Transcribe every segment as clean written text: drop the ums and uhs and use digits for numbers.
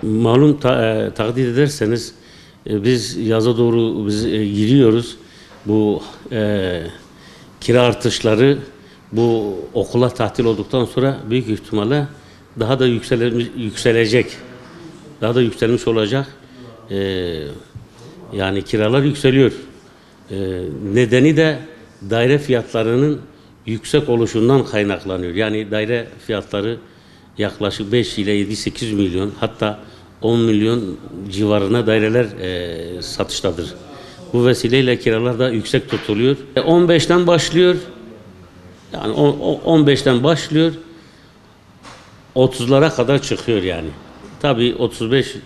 Malum takdir ederseniz biz yaza doğru giriyoruz. Bu kira artışları bu okula tatil olduktan sonra büyük ihtimalle daha da yükselecek. Daha da yükselmiş olacak. Yani kiralar yükseliyor. Nedeni de daire fiyatlarının yüksek oluşundan kaynaklanıyor. Yani daire fiyatları yaklaşık 5 ile 7-8 milyon, hatta 10 milyon civarına daireler satıştadır. Bu vesileyle kiralar da yüksek tutuluyor. 15'ten başlıyor. Yani 15'ten başlıyor. 30'lara kadar çıkıyor yani. Tabii 35,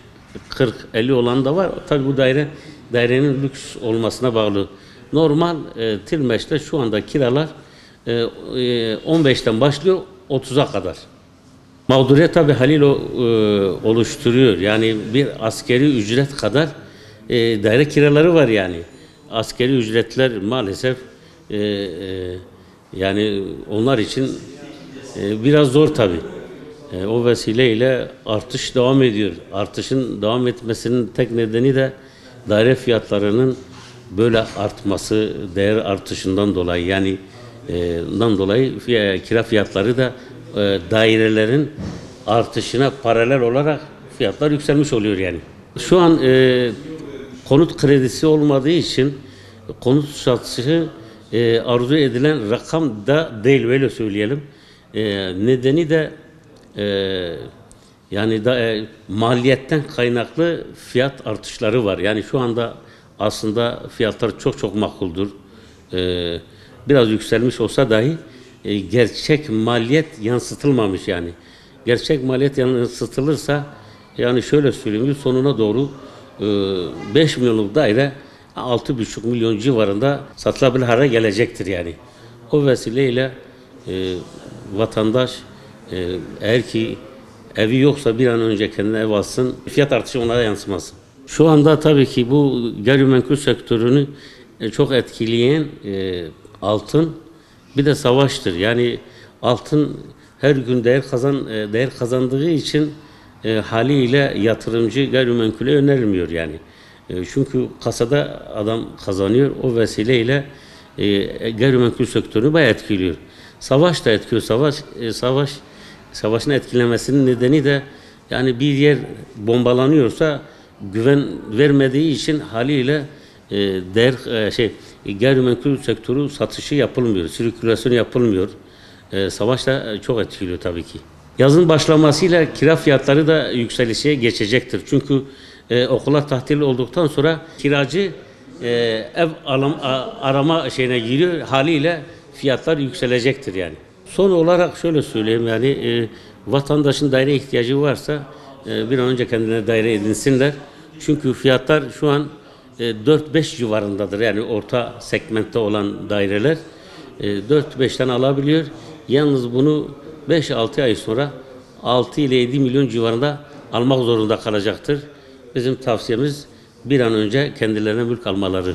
40, 50 olan da var. Tabii bu dairenin lüks olmasına bağlı. Normal Tilmeş'te şu anda kiralar 15'ten başlıyor 30'a kadar. Mağduriyet tabii haliyle oluşturuyor. Yani bir askeri ücret kadar daire kiraları var yani. Askeri ücretler maalesef yani onlar için biraz zor tabii. O vesileyle artış devam ediyor. Artışın devam etmesinin tek nedeni de daire fiyatlarının böyle artması, değer artışından dolayı, yani kira fiyatları da dairelerin artışına paralel olarak fiyatlar yükselmiş oluyor yani. Şu an konut kredisi olmadığı için konut satışı arzu edilen rakam da değil, öyle söyleyelim. Nedeni de yani maliyetten kaynaklı fiyat artışları var. Yani şu anda aslında fiyatlar çok makuldür. Biraz yükselmiş olsa dahi gerçek maliyet yansıtılmamış yani. Gerçek maliyet yansıtılırsa, yani şöyle söyleyeyim, yıl sonuna doğru 5 milyonluk daire 6,5 milyon civarında satılabilir hale gelecektir yani. O vesileyle vatandaş eğer ki evi yoksa bir an önce kendine ev alsın, fiyat artışı ona da yansımasın. Şu anda tabii ki bu gayrimenkul sektörünü çok etkileyen altın, bir de savaştır. Yani altın her gün değer kazandığı için haliyle yatırımcı gayrimenkule önerilmiyor yani. Çünkü kasada adam kazanıyor. O vesileyle gayrimenkul sektörünü bayağı etkiliyor. Savaş da etkiliyor. Savaşın etkilemesinin nedeni de yani bir yer bombalanıyorsa güven vermediği için haliyle gayrimenkul sektörü satışı yapılmıyor, sirkülasyon yapılmıyor. Savaş da çok etkiliyor tabii ki. Yazın başlamasıyla kira fiyatları da yükselişe geçecektir. Çünkü okullar tatil olduktan sonra kiracı ev arama şeyine giriyor, haliyle fiyatlar yükselecektir yani. Son olarak şöyle söyleyeyim, yani vatandaşın daire ihtiyacı varsa bir an önce kendine daire edinsinler. Çünkü fiyatlar şu an 4-5 civarındadır. Yani orta segmentte olan daireler 4-5'ten alabiliyor. Yalnız bunu 5-6 ay sonra 6 ile 7 milyon civarında almak zorunda kalacaktır. Bizim tavsiyemiz bir an önce kendilerine mülk almaları.